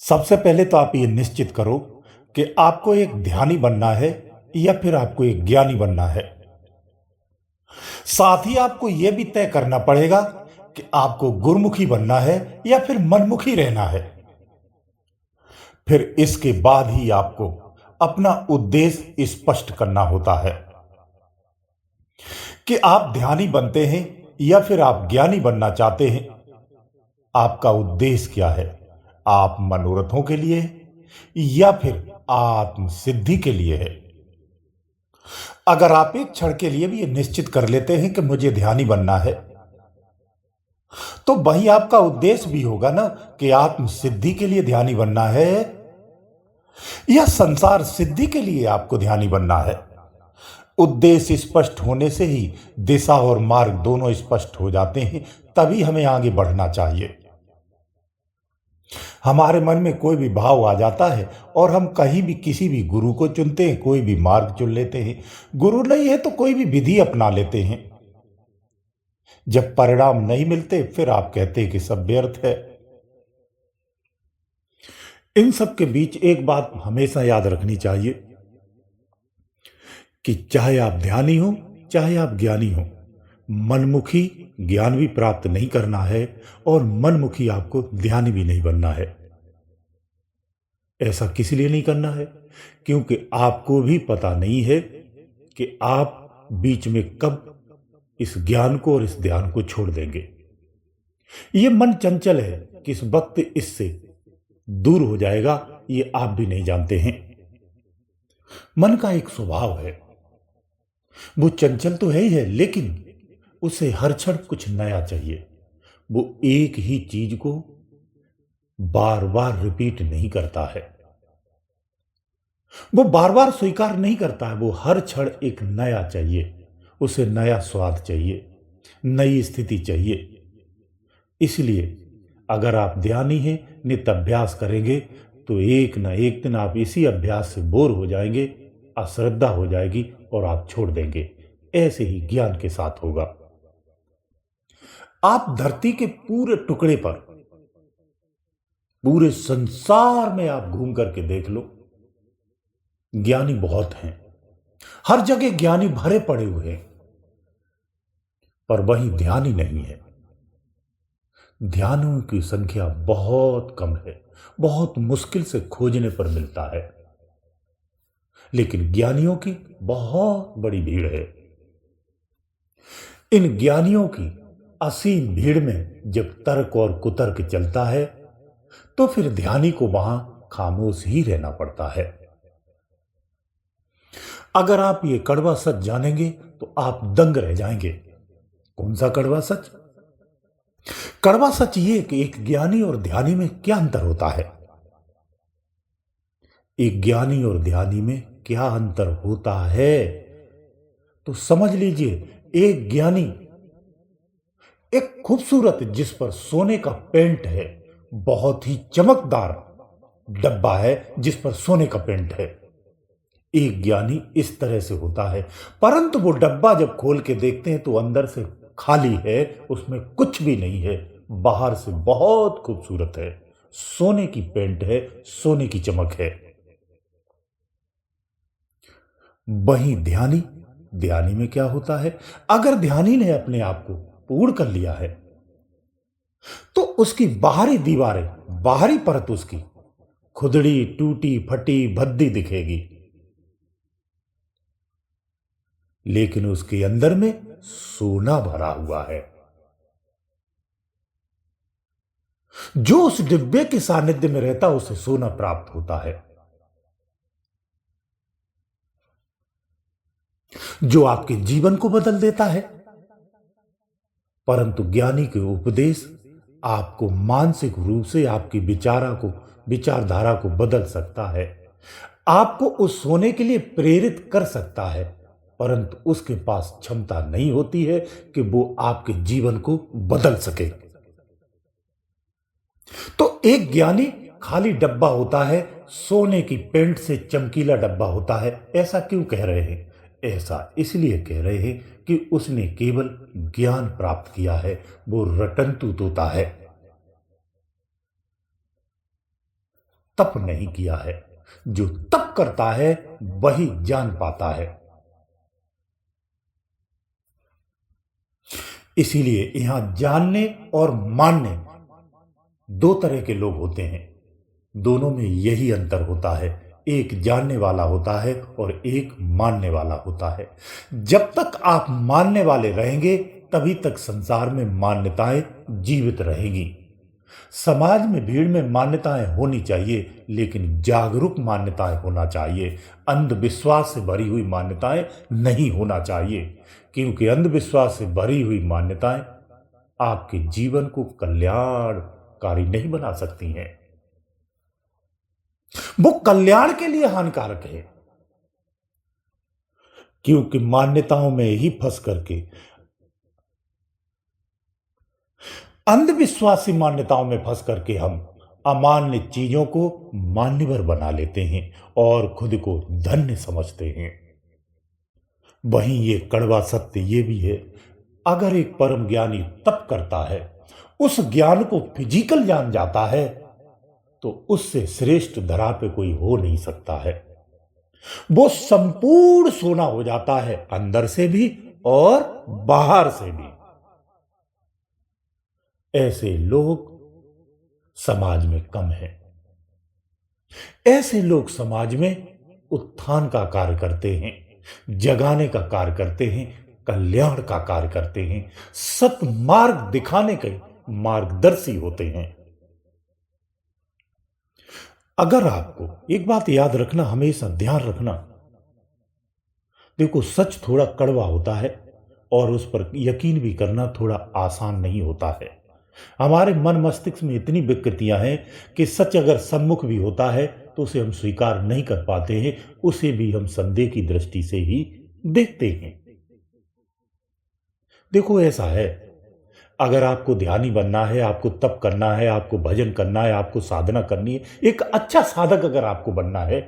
सबसे पहले तो आप ये निश्चित करो कि आपको एक ध्यानी बनना है या फिर आपको एक ज्ञानी बनना है। साथ ही आपको यह भी तय करना पड़ेगा कि आपको गुरुमुखी बनना है या फिर मनमुखी रहना है। फिर इसके बाद ही आपको अपना उद्देश्य स्पष्ट करना होता है कि आप ध्यानी बनते हैं या फिर आप ज्ञानी बनना चाहते हैं। आपका उद्देश्य क्या है? आप मनोरथों के लिए या फिर आत्म सिद्धि के लिए है? अगर आप एक क्षण के लिए भी ये निश्चित कर लेते हैं कि मुझे ध्यानी बनना है, तो वही आपका उद्देश्य भी होगा ना कि आत्म सिद्धि के लिए ध्यानी बनना है या संसार सिद्धि के लिए आपको ध्यानी बनना है। उद्देश्य स्पष्ट होने से ही दिशा और मार्ग दोनों स्पष्ट हो जाते हैं, तभी हमें आगे बढ़ना चाहिए। हमारे मन में कोई भी भाव आ जाता है और हम कहीं भी किसी भी गुरु को चुनते हैं, कोई भी मार्ग चुन लेते हैं। गुरु नहीं है तो कोई भी विधि अपना लेते हैं। जब परिणाम नहीं मिलते फिर आप कहते हैं कि सब व्यर्थ है। इन सब के बीच एक बात हमेशा याद रखनी चाहिए कि चाहे आप ध्यानी हो चाहे आप ज्ञानी हो, मनमुखी ज्ञान भी प्राप्त नहीं करना है और मनमुखी आपको ध्यानी भी नहीं बनना है। ऐसा किस लिए नहीं करना है? क्योंकि आपको भी पता नहीं है कि आप बीच में कब इस ज्ञान को और इस ध्यान को छोड़ देंगे। ये मन चंचल है, किस वक्त इससे दूर हो जाएगा ये आप भी नहीं जानते हैं। मन का एक स्वभाव है, वो चंचल तो है ही है, लेकिन उसे हर क्षण कुछ नया चाहिए। वो एक ही चीज को बार बार रिपीट नहीं करता है, वो बार बार स्वीकार नहीं करता है। वो हर क्षण एक नया चाहिए, उसे नया स्वाद चाहिए, नई स्थिति चाहिए। इसलिए अगर आप ध्यानी हैं, नित्य अभ्यास करेंगे तो एक न एक दिन आप इसी अभ्यास से बोर हो जाएंगे, अश्रद्धा हो जाएगी और आप छोड़ देंगे। ऐसे ही ज्ञान के साथ होगा। आप धरती के पूरे टुकड़े पर, पूरे संसार में आप घूम करके देख लो, ज्ञानी बहुत हैं। हर जगह ज्ञानी भरे पड़े हुए हैं, पर वही ध्यानी नहीं है। ध्यानियों की संख्या बहुत कम है, बहुत मुश्किल से खोजने पर मिलता है। लेकिन ज्ञानियों की बहुत बड़ी भीड़ है। इन ज्ञानियों की असीम भीड़ में जब तर्क और कुतर्क चलता है तो फिर ध्यानी को वहां खामोश ही रहना पड़ता है। अगर आप ये कड़वा सच जानेंगे तो आप दंग रह जाएंगे। कौन सा कड़वा सच? कड़वा सच ये कि एक ज्ञानी और ध्यानी में क्या अंतर होता है। एक ज्ञानी और ध्यानी में क्या अंतर होता है तो समझ लीजिए, एक ज्ञानी एक खूबसूरत, जिस पर सोने का पेंट है, बहुत ही चमकदार डब्बा है जिस पर सोने का पेंट है। एक ज्ञानी इस तरह से होता है, परंतु वो डब्बा जब खोल के देखते हैं तो अंदर से खाली है, उसमें कुछ भी नहीं है। बाहर से बहुत खूबसूरत है, सोने की पेंट है, सोने की चमक है। वही ध्यानी, ध्यानी में क्या होता है? अगर ध्यानी ने अपने आप को पूर्ण कर लिया है तो उसकी बाहरी दीवारें, बाहरी परत उसकी खुदड़ी, टूटी फटी, भद्दी दिखेगी, लेकिन उसके अंदर में सोना भरा हुआ है। जो उस डिब्बे के सानिध्य में रहता उसे सोना प्राप्त होता है। जो आपके जीवन को बदल देता है। परंतु ज्ञानी के उपदेश आपको मानसिक रूप से आपकी विचारधारा को बदल सकता है, आपको उस सोने के लिए प्रेरित कर सकता है, परंतु उसके पास क्षमता नहीं होती है कि वो आपके जीवन को बदल सके। तो एक ज्ञानी खाली डब्बा होता है, सोने की पेंट से चमकीला डब्बा होता है। ऐसा क्यों कह रहे हैं? ऐसा इसलिए कह रहे हैं कि उसने केवल ज्ञान प्राप्त किया है, वो रटंतु तोता है। तप नहीं किया है। जो तप करता है वही जान पाता है। इसीलिए यहां जानने और मानने दो तरह के लोग होते हैं। दोनों में यही अंतर होता है, एक जानने वाला होता है और एक मानने वाला होता है। जब तक आप मानने वाले रहेंगे तभी तक संसार में मान्यताएं जीवित रहेंगी। समाज में भीड़ में मान्यताएं होनी चाहिए, लेकिन जागरूक मान्यताएं होना चाहिए। अंधविश्वास से भरी हुई मान्यताएं नहीं होना चाहिए, क्योंकि अंधविश्वास से भरी हुई मान्यताएं आपके जीवन को कल्याणकारी नहीं बना सकती हैं। वो कल्याण के लिए हानिकारक है, क्योंकि मान्यताओं में ही फंस करके, अंधविश्वासी मान्यताओं में फंस करके हम अमान्य चीजों को मान्यवर बना लेते हैं और खुद को धन्य समझते हैं। वहीं ये कड़वा सत्य ये भी है, अगर एक परम ज्ञानी तप करता है, उस ज्ञान को फिजिकल जान जाता है, तो उससे श्रेष्ठ धरा पे कोई हो नहीं सकता है। वो संपूर्ण सोना हो जाता है, अंदर से भी और बाहर से भी। ऐसे लोग समाज में कम हैं। ऐसे लोग समाज में उत्थान का कार्य करते हैं, जगाने का कार्य करते हैं, कल्याण का कार्य करते हैं, सतमार्ग दिखाने के मार्गदर्शी होते हैं। अगर आपको एक बात याद रखना, हमेशा ध्यान रखना, देखो सच थोड़ा कड़वा होता है और उस पर यकीन भी करना थोड़ा आसान नहीं होता है। हमारे मन मस्तिष्क में इतनी विकृतियां हैं कि सच अगर सम्मुख भी होता है तो उसे हम स्वीकार नहीं कर पाते हैं, उसे भी हम संदेह की दृष्टि से ही देखते हैं। देखो ऐसा है, अगर आपको ध्यानी बनना है, आपको तप करना है, आपको भजन करना है, आपको साधना करनी है, एक अच्छा साधक अगर आपको बनना है,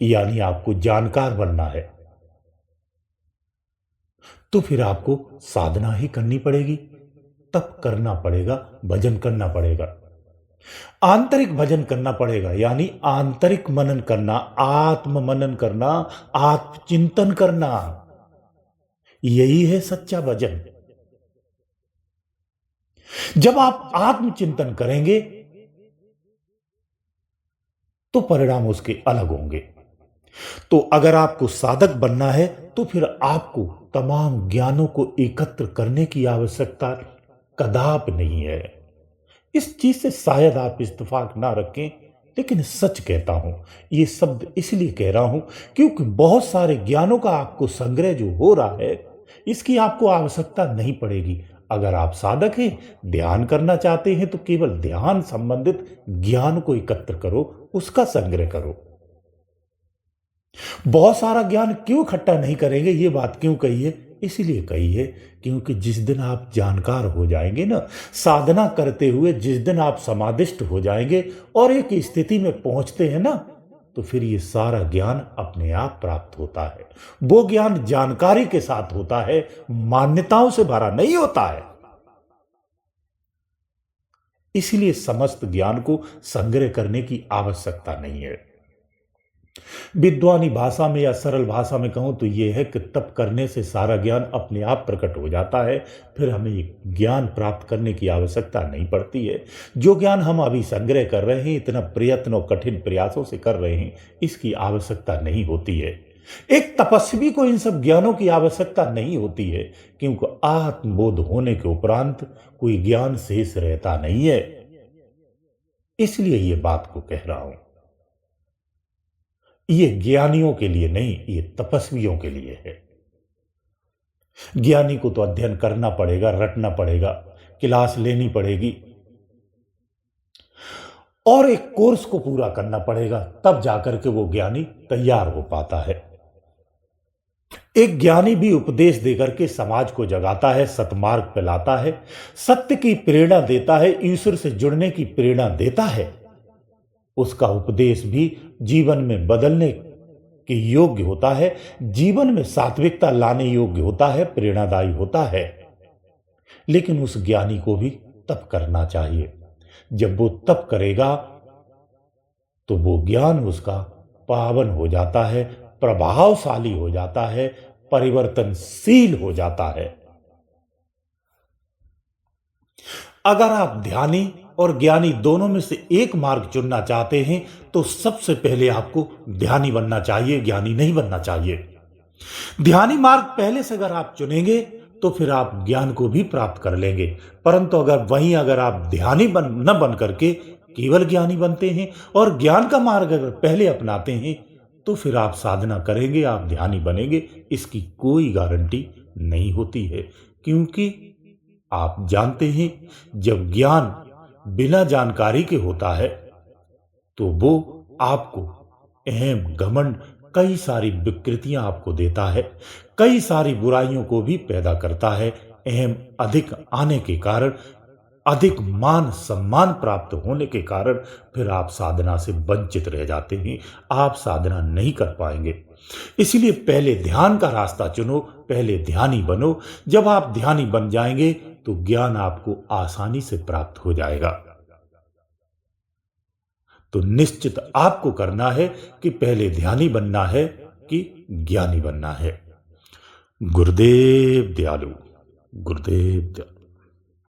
यानी आपको जानकार बनना है, तो फिर आपको साधना ही करनी पड़ेगी, तप करना पड़ेगा, भजन करना पड़ेगा, आंतरिक भजन करना पड़ेगा, यानी आंतरिक मनन करना, आत्म मनन करना, आत्मचिंतन करना। यही है सच्चा भजन। जब आप आत्मचिंतन करेंगे तो परिणाम उसके अलग होंगे। तो अगर आपको साधक बनना है तो फिर आपको तमाम ज्ञानों को एकत्र करने की आवश्यकता कदापि नहीं है। इस चीज से शायद आप इत्तेफाक ना रखें, लेकिन सच कहता हूं, ये शब्द इसलिए कह रहा हूं क्योंकि बहुत सारे ज्ञानों का आपको संग्रह जो हो रहा है, इसकी आपको आवश्यकता नहीं पड़ेगी। अगर आप साधक हैं, ध्यान करना चाहते हैं, तो केवल ध्यान संबंधित ज्ञान को एकत्र करो, उसका संग्रह करो। बहुत सारा ज्ञान क्यों इकट्ठा नहीं करेंगे, ये बात क्यों कही है? इसीलिए कही है क्योंकि जिस दिन आप जानकार हो जाएंगे ना, साधना करते हुए जिस दिन आप समाधिष्ट हो जाएंगे और एक स्थिति में पहुंचते हैं ना, तो फिर ये सारा ज्ञान अपने आप प्राप्त होता है। वो ज्ञान जानकारी के साथ होता है, मान्यताओं से भरा नहीं होता है। इसलिए समस्त ज्ञान को संग्रह करने की आवश्यकता नहीं है। विद्वानी भाषा में या सरल भाषा में कहूं तो यह है कि तप करने से सारा ज्ञान अपने आप प्रकट हो जाता है, फिर हमें ज्ञान प्राप्त करने की आवश्यकता नहीं पड़ती है। जो ज्ञान हम अभी संग्रह कर रहे हैं, इतना प्रयत्न और कठिन प्रयासों से कर रहे हैं, इसकी आवश्यकता नहीं होती है। एक तपस्वी को इन सब ज्ञानों की आवश्यकता नहीं होती है, क्योंकि आत्मबोध होने के उपरांत कोई ज्ञान शेष रहता नहीं है। इसलिए ये बात को कह रहा हूं, ये ज्ञानियों के लिए नहीं, ये तपस्वियों के लिए है। ज्ञानी को तो अध्ययन करना पड़ेगा, रटना पड़ेगा, क्लास लेनी पड़ेगी और एक कोर्स को पूरा करना पड़ेगा, तब जाकर के वो ज्ञानी तैयार हो पाता है। एक ज्ञानी भी उपदेश देकर के समाज को जगाता है, सतमार्ग पे लाता है, सत्य की प्रेरणा देता है, ईश्वर से जुड़ने की प्रेरणा देता है। उसका उपदेश भी जीवन में बदलने के योग्य होता है, जीवन में सात्विकता लाने योग्य होता है, प्रेरणादायी होता है। लेकिन उस ज्ञानी को भी तप करना चाहिए। जब वो तप करेगा तो वो ज्ञान उसका पावन हो जाता है, प्रभावशाली हो जाता है, परिवर्तनशील हो जाता है। अगर आप ध्यानी और ज्ञानी दोनों में से एक मार्ग चुनना चाहते हैं तो सबसे पहले आपको ध्यानी बनना चाहिए, ज्ञानी नहीं बनना चाहिए। ध्यानी मार्ग पहले से अगर आप चुनेंगे तो फिर आप ज्ञान को भी प्राप्त कर लेंगे, परंतु अगर आप ध्यानी न बन करके केवल ज्ञानी बनते हैं और ज्ञान का मार्ग अगर पहले अपनाते हैं तो फिर आप साधना करेंगे, आप ध्यानी बनेंगे, इसकी कोई गारंटी नहीं होती है। क्योंकि आप जानते हैं जब ज्ञान बिना जानकारी के होता है तो वो आपको अहम, घमंड, कई सारी विकृतियां आपको देता है, कई सारी बुराइयों को भी पैदा करता है। अहम अधिक आने के कारण, अधिक मान सम्मान प्राप्त होने के कारण फिर आप साधना से वंचित रह जाते हैं, आप साधना नहीं कर पाएंगे। इसलिए पहले ध्यान का रास्ता चुनो, पहले ध्यानी बनो। जब आप ध्यानी बन जाएंगे तो ज्ञान आपको आसानी से प्राप्त हो जाएगा। तो निश्चित आपको करना है कि पहले ध्यानी बनना है कि ज्ञानी बनना है। गुरुदेव दयालु, गुरुदेव दयालु।